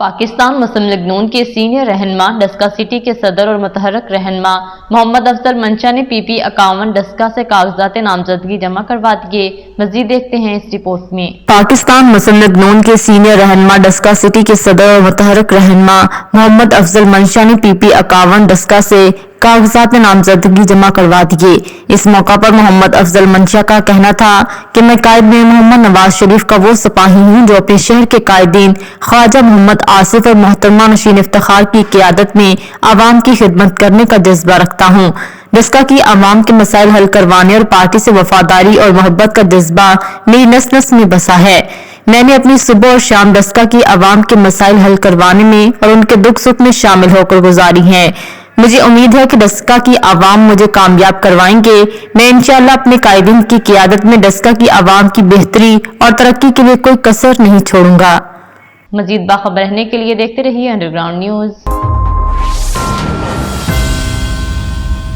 पाकिस्तान मुस्लिम league नून के senior रहनुमा Daska city के सदर और मुतहर्रिक रहनुमा मोहम्मद अफजल मंशा ने PP 51 डस्का से कागजात नामजदगी जमा करवा दिए। मजीद देखते हैं इस रिपोर्ट में। पाकिस्तान मुस्लिम लीग नून के सीनियर रहनुमा डस्का सिटी के सदर और मुतहर्रिक रहनुमा मोहम्मद अफजल मंशा ने PP 51 डस्का से कागजात नामजदगी जमा करवा दिए। इस मौका पर मोहम्मद अफजल मंशा का कहना था कि मैं कायद में मोहम्मद नवाज शरीफ का वो सिपाही हूँ जो अपने शहर के कायदीन ख्वाजा मोहम्मद आसिफ और मोहतरमा नशीन इफ्तिखार की क़ियादत में आवाम की खिदमत करने का जज्बा रखता हूँ। डस्का की आवाम के मसाइल हल करवाने और पार्टी से वफादारी और मोहब्बत का जज्बा मेरी नस नस में बसा है। मैंने अपनी सुबह और शाम डस्का की आवाम के मसाइल हल करवाने में और उनके दुख सुख में शामिल होकर गुजारी है। मुझे उम्मीद है कि डस्का की आवाम मुझे कामयाब करवाएंगे। मैं इंशाअल्लाह अपने कायदीन की क़ियादत में डस्का की आवाम की बेहतरी और तरक्की के लिए कोई कसर नहीं छोड़ूंगा। मजीद बाखबर रहने के लिए देखते रहिए अंडरग्राउंड न्यूज़।